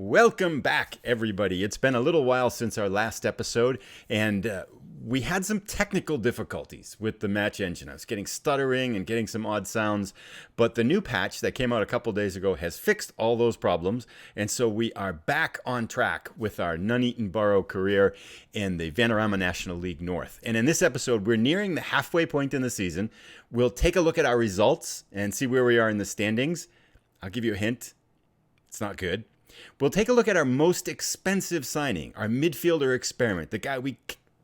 Welcome back, everybody. It's been a little while since our last episode, and we had some technical difficulties with the match engine. I was getting stuttering and getting some odd sounds, but the new patch that came out a couple days ago has fixed all those problems, and so we are back on track with our Nuneaton Borough career in the Vanarama National League North. And in this episode, we're nearing the halfway point in the season. We'll take a look at our results and see where we are in the standings. I'll give you a hint. It's not good. We'll take a look at our most expensive signing, our midfielder experiment, the guy we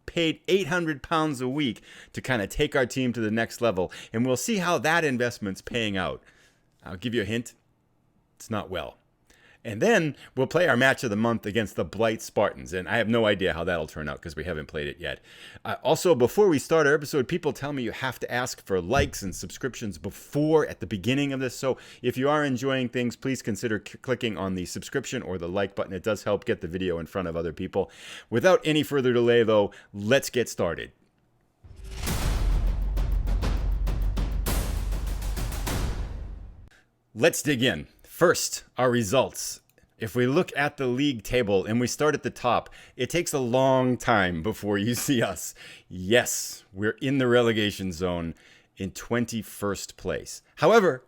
paid £800 a week to kind of take our team to the next level, and we'll see how that investment's paying out. I'll give you a hint. It's not well. And then we'll play our match of the month against the Blyth Spartans, and I have no idea how that'll turn out because we haven't played it yet. Also, before we start our episode, people tell me you have to ask for likes and subscriptions at the beginning of this. So if you are enjoying things, please consider clicking on the subscription or the like button. It does help get the video in front of other people. Without any further delay, though, let's get started. Let's dig in. First, our results. If we look at the league table and we start at the top, it takes a long time before you see us. Yes, we're in the relegation zone in 21st place. However,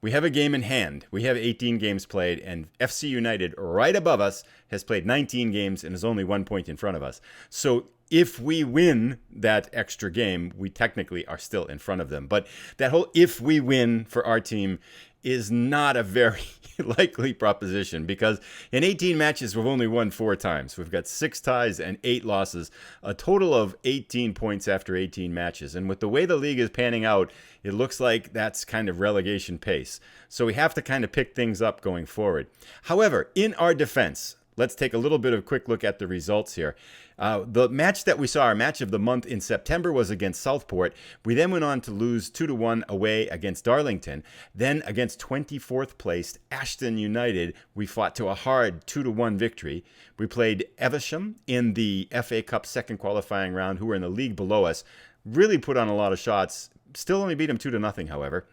we have a game in hand. We have 18 games played, and FC United, right above us, has played 19 games and is only 1 point in front of us. So if we win that extra game, we technically are still in front of them. But that whole if we win for our team is not a very likely proposition, because in 18 matches, we've only won 4 times. We've got 6 ties and 8 losses, a total of 18 points after 18 matches. And with the way the league is panning out, it looks like that's kind of relegation pace. So we have to kind of pick things up going forward. However, in our defense, let's take a little bit of a quick look at the results here. The match that we saw, our match of the month in September, was against Southport. We then went on to lose 2-1 away against Darlington. Then against 24th placed Ashton United, we fought to a hard 2-1 victory. We played Evesham in the FA Cup second qualifying round, who were in the league below us. Really put on a lot of shots. Still only beat them 2-0, however.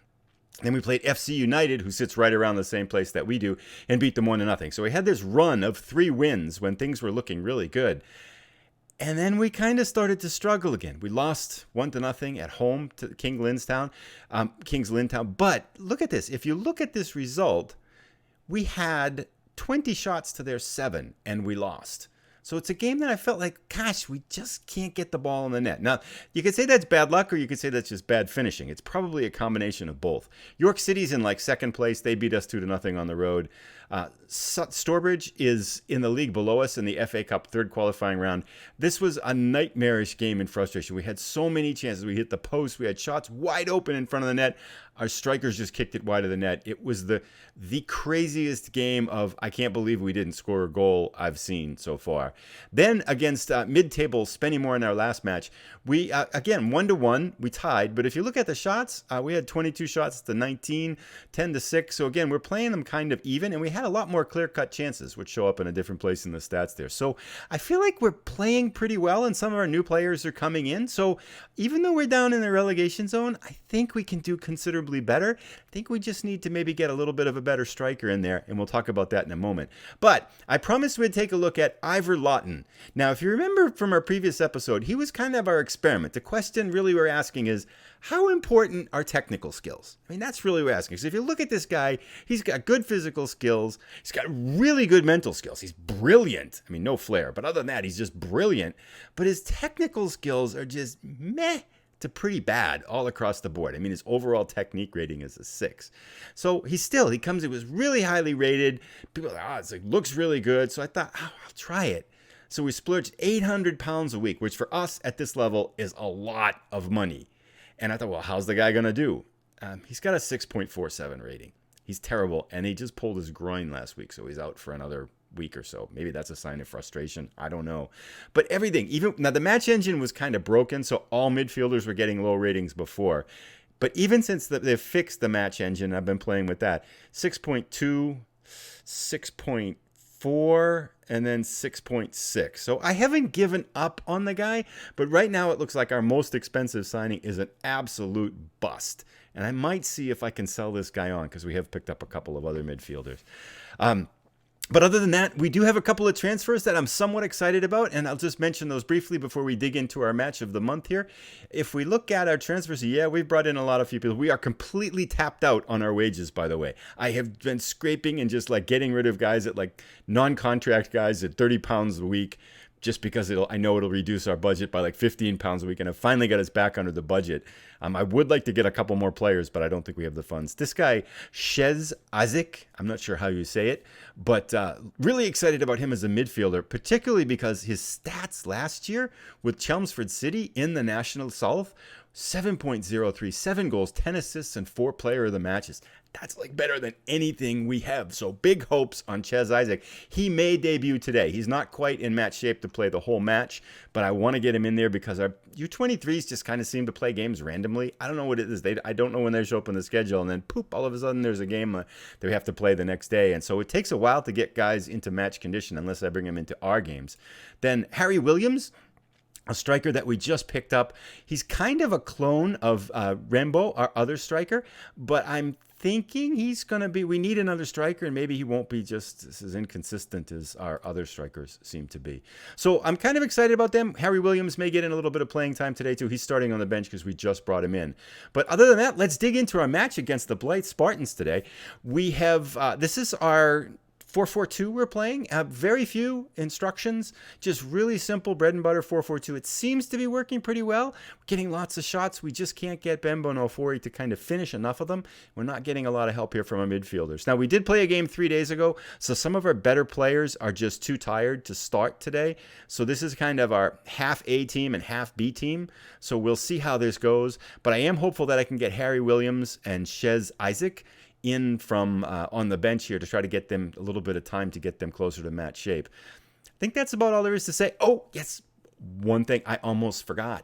Then we played FC United, who sits right around the same place that we do, and beat them 1-0. So we had this run of 3 wins when things were looking really good. And then we kind of started to struggle again. We lost 1-0 at home to Kings Lyntown. But look at this. If you look at this result, we had 20 shots to their 7, and we lost. So it's a game that I felt like, gosh, we just can't get the ball in the net. Now, you could say that's bad luck, or you could say that's just bad finishing. It's probably a combination of both. York City's in second place. They beat us 2-0 on the road. Stourbridge is in the league below us in the FA Cup third qualifying round. This was a nightmarish game in frustration. We had so many chances. We hit the post. We had shots wide open in front of the net. Our strikers just kicked it wide of the net. It was the craziest game of I can't believe we didn't score a goal I've seen so far. Then against mid-table Spennymoor in our last match, we, again, 1-1, we tied. But if you look at the shots, we had 22 shots to 19, 10-6. So again, we're playing them kind of even, and we had a lot more clear-cut chances, which show up in a different place in the stats there. So I feel like we're playing pretty well, and some of our new players are coming in. So even though we're down in the relegation zone, I think we can do considerably better. I think we just need to maybe get a little bit of a better striker in there, and we'll talk about that in a moment. But I promised we'd take a look at Ivor Lawton. Now, if you remember from our previous episode, he was kind of our experiment. The question really we're asking is, how important are technical skills? I mean, that's really what we're asking. So if you look at this guy, he's got good physical skills. He's got really good mental skills. He's brilliant. I mean, no flair, but other than that, he's just brilliant. But his technical skills are just meh to pretty bad all across the board. I mean, his overall technique rating is a 6. So he was really highly rated. People are like, it looks really good. So I thought, I'll try it. So we splurged £800 a week, which for us at this level is a lot of money. And I thought, well, how's the guy going to do? He's got a 6.47 rating. He's terrible, and he just pulled his groin last week, so he's out for another week or so. Maybe that's a sign of frustration. I don't know. But everything, now the match engine was kind of broken, so all midfielders were getting low ratings before. But even since they've fixed the match engine, I've been playing with that. 6.2, 6.4, and then 6.6. So I haven't given up on the guy, but right now it looks like our most expensive signing is an absolute bust. And I might see if I can sell this guy on, because we have picked up a couple of other midfielders. But other than that, we do have a couple of transfers that I'm somewhat excited about, and I'll just mention those briefly before we dig into our match of the month here. If we look at our transfers, yeah, we've brought in a lot of few people. We are completely tapped out on our wages, by the way. I have been scraping and just like getting rid of guys at like non-contract guys at 30 pounds a week, just because I know it'll reduce our budget by like 15 pounds a week, and I finally got us back under the budget. I would like to get a couple more players, but I don't think we have the funds. This guy, Shez Isaac, I'm not sure how you say it, but really excited about him as a midfielder, particularly because his stats last year with Chelmsford City in the National South, 7.03, 7 goals, 10 assists, and 4 player of the matches. That's like better than anything we have. So big hopes on Ches Isaac. He may debut today. He's not quite in match shape to play the whole match, but I want to get him in there because our U23s just kind of seem to play games randomly. I don't know what it is. I don't know when they show up on the schedule, and then poop, all of a sudden there's a game that we have to play the next day. And so it takes a while to get guys into match condition unless I bring them into our games. Then Harry Williams, a striker that we just picked up. He's kind of a clone of Rembo, our other striker, but I'm thinking he's going to be, we need another striker, and maybe he won't be just as inconsistent as our other strikers seem to be. So I'm kind of excited about them. Harry Williams may get in a little bit of playing time today too. He's starting on the bench because we just brought him in. But other than that, let's dig into our match against the Blyth Spartans today. We have, this is our 4-4-2 we're playing. Very few instructions, just really simple bread and butter 4-4-2. It seems to be working pretty well. We're getting lots of shots. We just can't get Bembo and Ofori to kind of finish enough of them. We're not getting a lot of help here from our midfielders. Now, we did play a game 3 days ago, so some of our better players are just too tired to start today. So this is kind of our half A team and half B team. So we'll see how this goes. But I am hopeful that I can get Harry Williams and Shez Isaac in from on the bench here to try to get them a little bit of time to get them closer to match shape. I think that's about all there is to say. Oh, yes, one thing I almost forgot.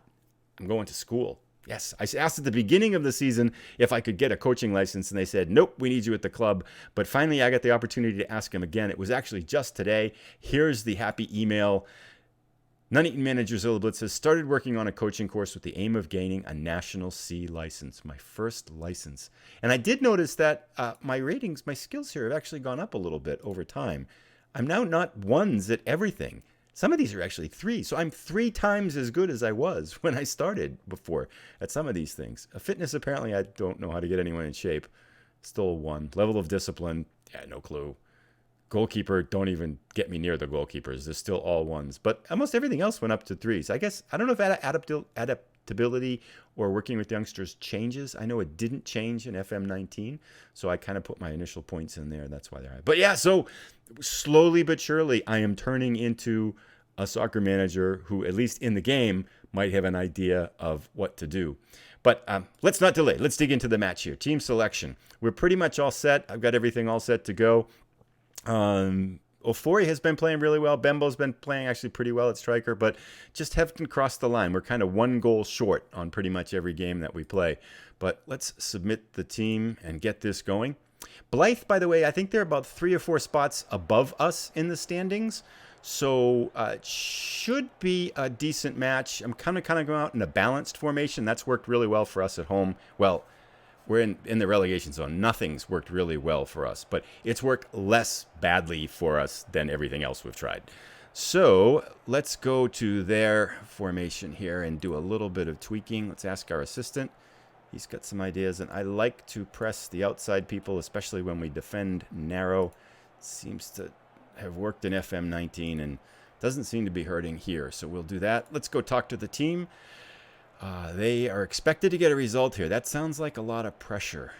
I'm going to school. Yes, I asked at the beginning of the season if I could get a coaching license, and they said, nope, we need you at the club. But finally, I got the opportunity to ask him again. It was actually just today. Here's the happy email. Nuneaton manager Zilla Blitz has started working on a coaching course with the aim of gaining a National C license, my first license. And I did notice that my ratings, my skills here have actually gone up a little bit over time. I'm now not ones at everything. Some of these are actually 3. So I'm 3 times as good as I was when I started before at some of these things. Fitness, apparently, I don't know how to get anyone in shape. Still 1. Level of discipline, yeah, no clue. Goalkeeper, don't even get me near the goalkeepers. They're still all 1s. But almost everything else went up to 3s. I guess, I don't know if adaptability or working with youngsters changes. I know it didn't change in FM19. So I kind of put my initial points in there. That's why they're high. But yeah, so slowly but surely, I am turning into a soccer manager who, at least in the game, might have an idea of what to do. But let's not delay. Let's dig into the match here. Team selection. We're pretty much all set. I've got everything all set to go. Ofori has been playing really well. Bembo's been playing actually pretty well at striker, but just haven't crossed the line. We're kind of 1 goal short on pretty much every game that we play. But let's submit the team and get this going. Blyth, by the way, I think they're about 3 or 4 spots above us in the standings. So it should be a decent match. I'm kind of going out in a balanced formation. That's worked really well for us at home. Well, we're in the relegation zone. Nothing's worked really well for us, but it's worked less badly for us than everything else we've tried. So let's go to their formation here and do a little bit of tweaking. Let's ask our assistant. He's got some ideas, and I like to press the outside people, especially when we defend narrow. Seems to have worked in FM19 and doesn't seem to be hurting here. So we'll do that. Let's go talk to the team. They are expected to get a result here. That sounds like a lot of pressure.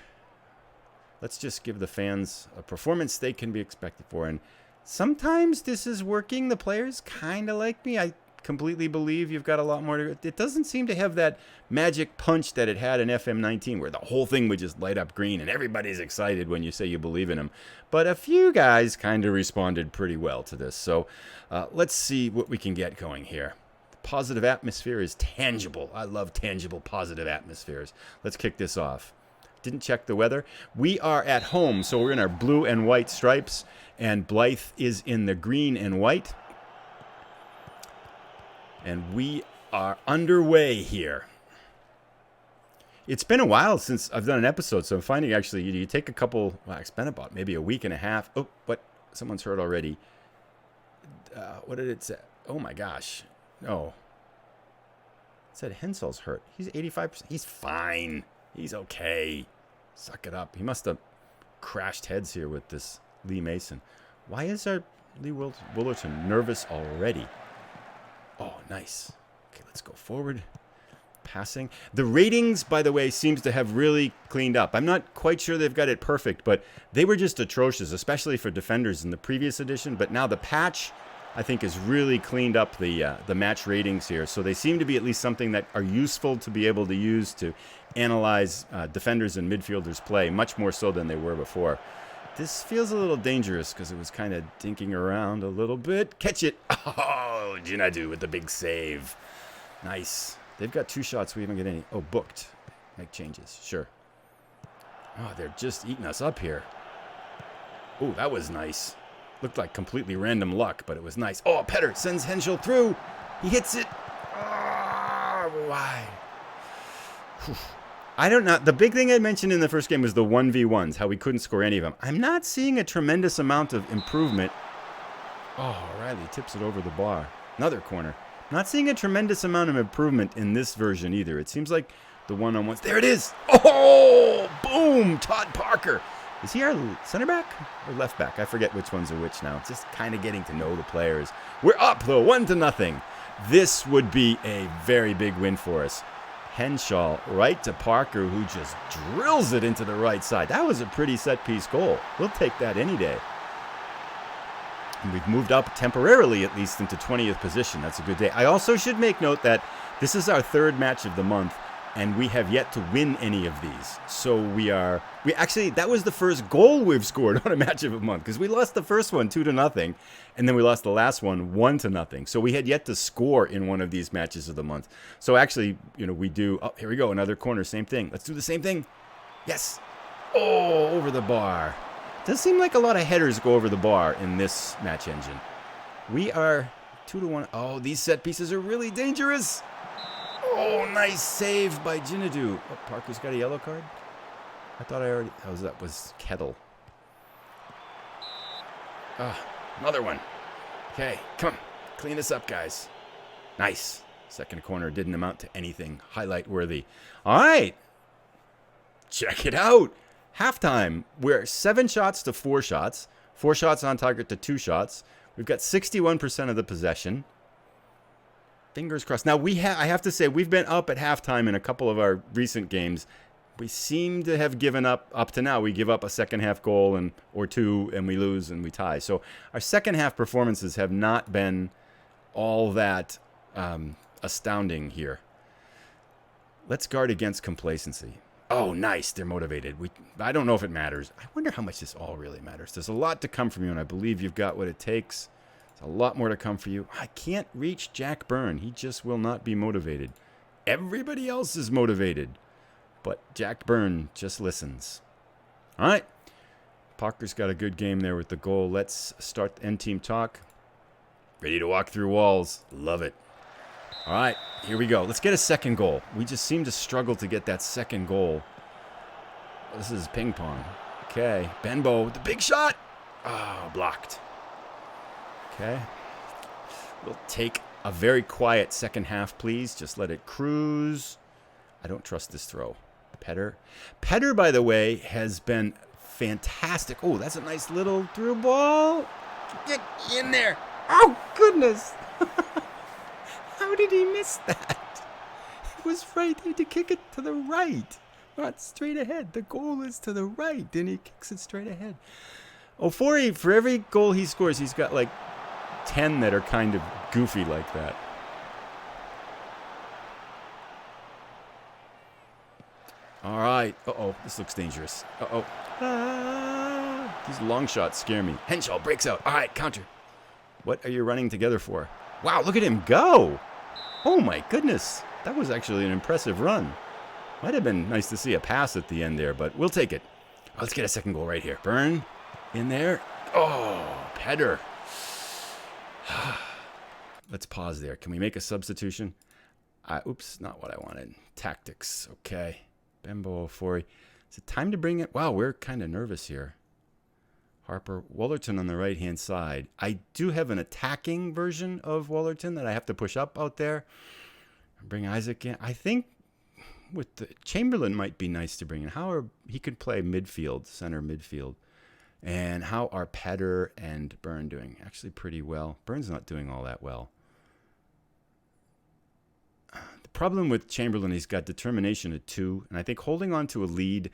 Let's just give the fans a performance they can be expected for. And sometimes this is working. The players kind of like me. I completely believe you've got a lot more to it. It doesn't seem to have that magic punch that it had in FM19 where the whole thing would just light up green and everybody's excited when you say you believe in them. But a few guys kind of responded pretty well to this. So let's see what we can get going here. Positive atmosphere is tangible. I love tangible, positive atmospheres. Let's kick this off. Didn't check the weather. We are at home, so we're in our blue and white stripes, and Blyth is in the green and white. And we are underway here. It's been a while since I've done an episode, so I'm finding actually you take a couple, well, it's been about maybe a week and a half. Oh, what? someone's hurt already. What did it say? Oh my gosh. No. It said Hensel's hurt. He's 85%. He's fine. He's okay. Suck it up. He must have crashed heads here with this Lee Mason. Why is our Lee Woolerton nervous already? Oh, nice. Okay, let's go forward. Passing. The ratings, by the way, seems to have really cleaned up. I'm not quite sure they've got it perfect, but they were just atrocious, especially for defenders in the previous edition. But now the patch, I think, has really cleaned up the match ratings here. So they seem to be at least something that are useful to be able to use to analyze defenders and midfielders' play, much more so than they were before. This feels a little dangerous because it was kind of dinking around a little bit. Catch it. Oh, Jinadu with the big save. Nice. They've got 2 shots. We haven't get any. Oh, booked. Make changes. Sure. Oh, they're just eating us up here. Oh, that was nice. Looked like completely random luck, but it was nice. Oh, Petter sends Henschel through. He hits it. Oh, why? Whew. I don't know. The big thing I mentioned in the first game was the 1v1s, how we couldn't score any of them. I'm not seeing a tremendous amount of improvement. Oh, Riley tips it over the bar. Another corner. Not seeing a tremendous amount of improvement in this version either. It seems like the one-on-ones. There it is. Oh, boom. Todd Parker. Is he our center back or left back? I forget which ones are which now. Just kind of getting to know the players. We're up, though, 1-0. This would be a very big win for us. Henschel right to Parker, who just drills it into the right side. That was a pretty set-piece goal. We'll take that any day. And we've moved up temporarily, at least, into 20th position. That's a good day. I also should make note that this is our 3rd match of the month, and we have yet to win any of these. So we actually, that was the first goal we've scored on a match of a month, because we lost the first one 2-0, and then we lost the last one 1-0. So we had yet to score in one of these matches of the month. So actually, we do. Oh, here we go, another corner, same thing. Let's do the same thing. Yes. Oh, over the bar. Does seem like a lot of headers go over the bar in this match engine. We are 2-1. Oh, these set pieces are really dangerous. Oh, nice save by Jinadu. Oh, Parker's got a yellow card? I thought I already... that was Kettle. Another one. Okay, come on. Clean this up, guys. Nice. Second corner didn't amount to anything highlight worthy. All right. Check it out. Halftime. We're 7 shots to 4 shots. 4 shots on target to 2 shots. We've got 61% of the possession. Fingers crossed. Now, I have to say, we've been up at halftime in a couple of our recent games. We seem to have given up to now. We give up a second half goal or 2, and we lose and we tie. So our second half performances have not been all that astounding here. Let's guard against complacency. Oh, nice. They're motivated. I don't know if it matters. I wonder how much this all really matters. There's a lot to come from you, and I believe you've got what it takes. There's a lot more to come for you. I can't reach Jack Byrne. He just will not be motivated. Everybody else is motivated, but Jack Byrne just listens. All right. Parker's got a good game there with the goal. Let's start the end team talk. Ready to walk through walls. Love it. All right, here we go. Let's get a second goal. We just seem to struggle to get that second goal. This is ping pong. Okay, Benbow with the big shot. Oh, blocked. Okay. We'll take a very quiet second half, please. Just let it cruise. I don't trust this throw. Petter, by the way, has been fantastic. Oh, that's a nice little through ball. Get in there. Oh, goodness. How did he miss that? It was right. He had to kick it to the right, not straight ahead. The goal is to the right, and he kicks it straight ahead. Oh, for every goal he scores, he's got like 10 that are kind of goofy like that. All right. Uh-oh. This looks dangerous. Uh-oh. These long shots scare me. Henschel breaks out. All right, counter. What are you running together for? Wow, look at him go. Oh, my goodness. That was actually an impressive run. Might have been nice to see a pass at the end there, but we'll take it. Oh, let's get a second goal right here. Byrne in there. Oh, Petter. Let's pause there. Can we make a substitution? Oops, not what I wanted. Tactics. Okay. Bembo Ofori. Is it time to bring it? Wow, we're kind of nervous here. Harper, Wallerton on the right-hand side. I do have an attacking version of Wallerton that I have to push up out there. Bring Isaac in. I think with the Chamberlain might be nice to bring in. He could play midfield, center midfield. And how are Petter and Byrne doing? Actually pretty well. Byrne's not doing all that well. The problem with Chamberlain, he's got determination at 2. And I think holding on to a lead,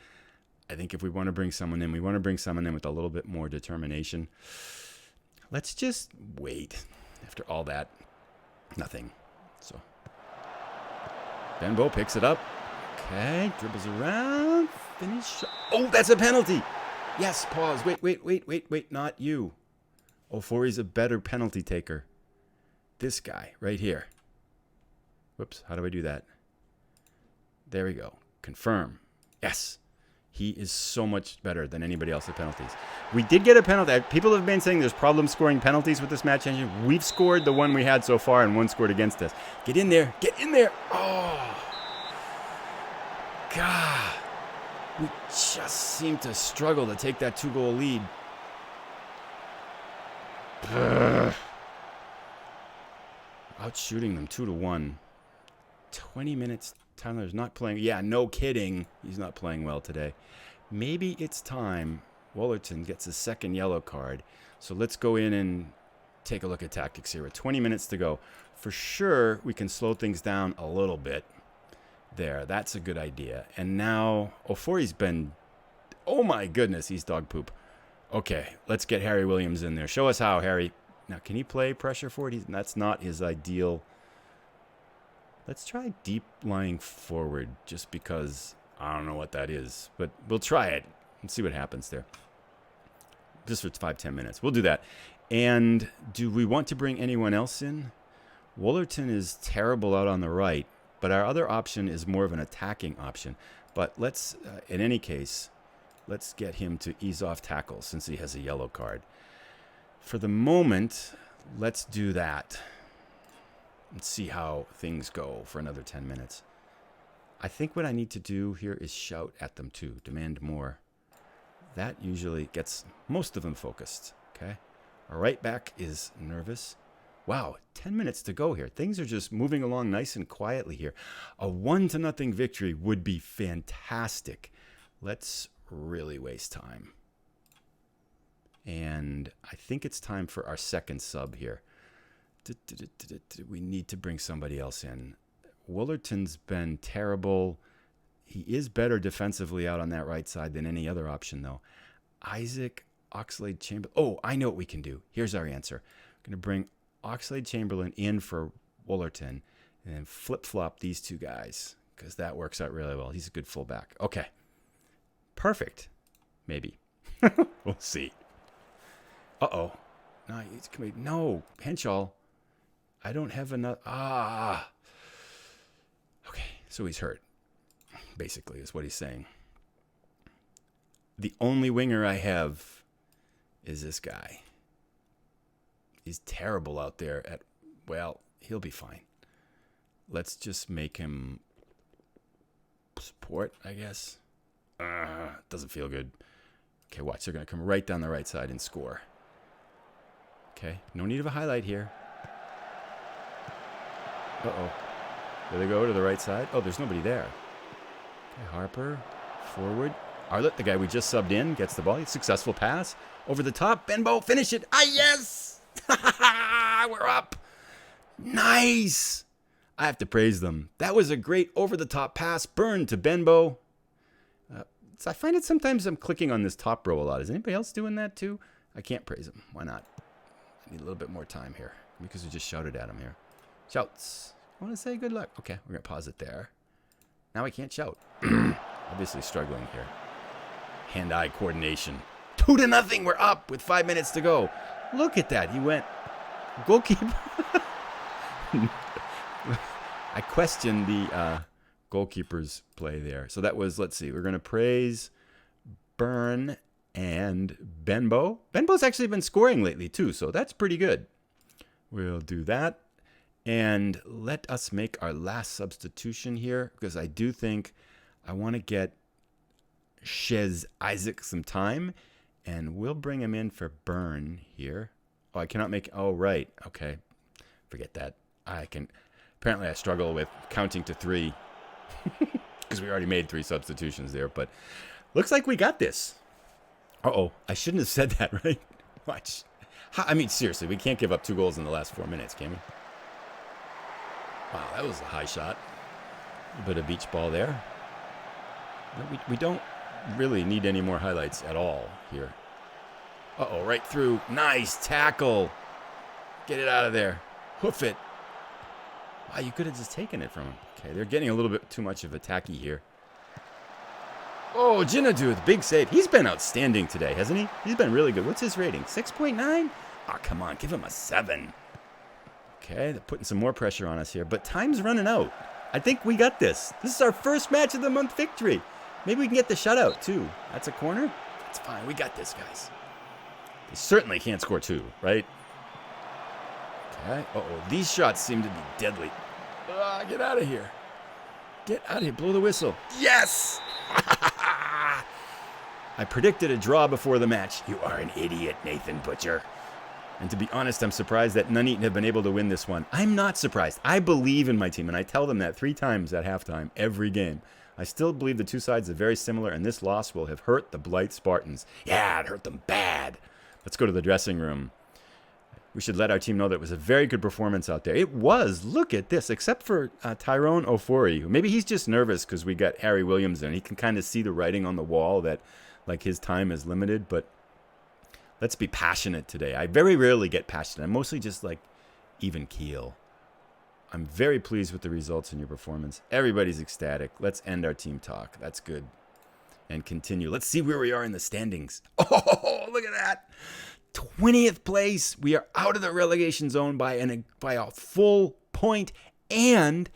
I think if we want to bring someone in, we want to bring someone in with a little bit more determination. Let's just wait. After all that, nothing. So Benbow picks it up. Okay, dribbles around. Finish. Oh, that's a penalty. Yes, pause. Wait. Not you. Ofori's a better penalty taker. This guy right here. Whoops, how do I do that? There we go. Confirm. Yes. He is so much better than anybody else at penalties. We did get a penalty. People have been saying there's problems scoring penalties with this match engine. We've scored the one we had so far, and one scored against us. Get in there. Get in there. Oh. God. We just seem to struggle to take that 2-goal lead. Out shooting them 2-1. 20 minutes. Tyler's not playing. Yeah, no kidding. He's not playing well today. Maybe it's time. Wallerton gets his second yellow card. So let's go in and take a look at tactics here. With 20 minutes to go. For sure, we can slow things down a little bit. There, that's a good idea. And now, Ofori's been... Oh my goodness, he's dog poop. Okay, let's get Harry Williams in there. Show us how, Harry. Now, can he play pressure forward? That's not his ideal... Let's try deep lying forward just because I don't know what that is. But we'll try it and see what happens there. Just for 5-10 minutes. We'll do that. And do we want to bring anyone else in? Wallerton is terrible out on the right. But our other option is more of an attacking option. But let's, in any case, let's get him to ease off tackles since he has a yellow card. For the moment, let's do that. And see how things go for another 10 minutes. I think what I need to do here is shout at them too. Demand more. That usually gets most of them focused. Okay. Our right back is nervous. Wow, 10 minutes to go here. Things are just moving along nice and quietly here. A 1-0 victory would be fantastic. Let's really waste time. And I think it's time for our second sub here. We need to bring somebody else in. Wallerton's been terrible. He is better defensively out on that right side than any other option, though. Isaac, Oxlade, Chamberlain. Oh, I know what we can do. Here's our answer. I'm going to bring Oxlade Chamberlain in for Wallerton and then flip-flop these two guys because that works out really well. He's a good fullback. Okay. Perfect. Maybe. We'll see. Uh-oh. No, Henshaw. I don't have enough. Okay, so he's hurt, basically, is what he's saying. The only winger I have is this guy. He's terrible out there at, well, he'll be fine. Let's just make him support, I guess. Doesn't feel good. Okay, watch. They're going to come right down the right side and score. Okay, no need of a highlight here. Uh-oh. There they go to the right side. Oh, there's nobody there. Okay, Harper, forward. Arlett, the guy we just subbed in, gets the ball. Successful pass. Over the top. Benbow, finish it. Yes! We're up. Nice. I have to praise them. That was a great over-the-top pass. Burn to Benbow. So I find it sometimes I'm clicking on this top row a lot. Is anybody else doing that too? I can't praise him. Why not? I need a little bit more time here because we just shouted at him here. Shouts. I want to say good luck. Okay, we're going to pause it there. Now I can't shout. Obviously struggling here. Hand-eye coordination. 2-0. We're up with 5 minutes to go. Look at that. He went goalkeeper. I questioned the goalkeeper's play there. So that was, let's see, we're going to praise Byrne and Benbow. Benbow's actually been scoring lately too, so that's pretty good. We'll do that. And let us make our last substitution here because I do think I want to get Shez Isaac some time. And we'll bring him in for Burn here. Oh, I cannot make... Oh, right. Okay. Forget that. Apparently I struggle with counting to 3. Because we already made 3 substitutions there. But looks like we got this. Uh-oh. I shouldn't have said that, right? Watch. Seriously, we can't give up 2 goals in the last 4 minutes, can we? Wow, that was a high shot. A bit of beach ball there. We don't really need any more highlights at all here. Uh-oh, right through. Nice tackle. Get it out of there. Hoof it. Wow, you could have just taken it from him. Okay, they're getting a little bit too much of a tacky here. Oh, Jinadu with big save. He's been outstanding today, hasn't he? He's been really good. What's his rating? 6.9? Oh, come on. Give him a 7. Okay, they're putting some more pressure on us here. But time's running out. I think we got this. This is our first match of the month victory. Maybe we can get the shutout, too. That's a corner? That's fine. We got this, guys. They certainly can't score 2, right? Okay. Uh-oh. These shots seem to be deadly. Get out of here. Get out of here. Blow the whistle. Yes! I predicted a draw before the match. You are an idiot, Nathan Butcher. And to be honest, I'm surprised that Nuneaton have been able to win this one. I'm not surprised. I believe in my team, and I tell them that 3 times at halftime every game. I still believe the 2 sides are very similar, and this loss will have hurt the Blyth Spartans. Yeah, it hurt them bad. Let's go to the dressing room. We should let our team know that it was a very good performance out there. It was. Look at this. Except for Tyrone Ofori. Maybe he's just nervous because we got Harry Williams in. He can kind of see the writing on the wall that like his time is limited. But let's be passionate today. I very rarely get passionate. I'm mostly just like even keel. I'm very pleased with the results in your performance. Everybody's ecstatic. Let's end our team talk. That's good. And continue. Let's see where we are in the standings. Oh, look at that. 20th place. We are out of the relegation zone by a full point, and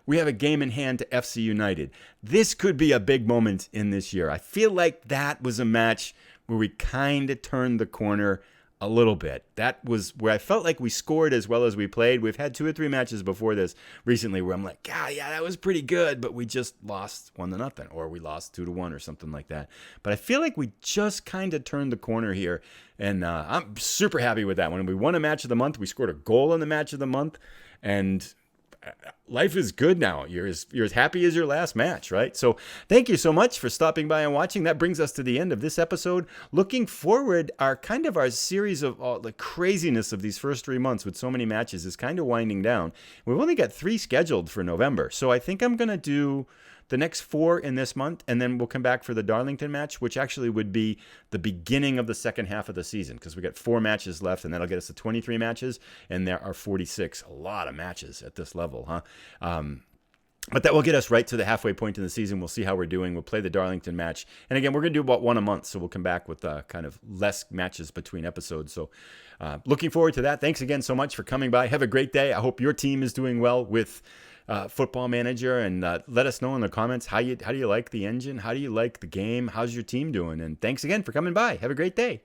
we have a game in hand to FC United. This could be a big moment in this year. I feel like that was a match where we kind of turned the corner a little bit. That was where I felt like we scored as well as we played. We've had 2 or 3 matches before this recently where I'm like, yeah, that was pretty good, but we just lost 1-0, or we lost 2-1 or something like that. But I feel like we just kind of turned the corner here, and I'm super happy with that. When we won a match of the month, we scored a goal in the match of the month, and life is good now. You're as happy as your last match, right? So thank you so much for stopping by and watching. That brings us to the end of this episode. Looking forward, our series of the craziness of these first 3 months with so many matches is kind of winding down. We've only got 3 scheduled for November. So I think I'm going to do the next 4 in this month, and then we'll come back for the Darlington match, which actually would be the beginning of the second half of the season, because we got 4 matches left, and that'll get us to 23 matches, and there are 46. A lot of matches at this level, huh? But that will get us right to the halfway point in the season. We'll see how we're doing. We'll play the Darlington match. And again, we're going to do about 1 a month, so we'll come back with kind of less matches between episodes. So looking forward to that. Thanks again so much for coming by. Have a great day. I hope your team is doing well with Football Manager, and let us know in the comments how do you like the engine? How do you like the game? How's your team doing? And thanks again for coming by. Have a great day.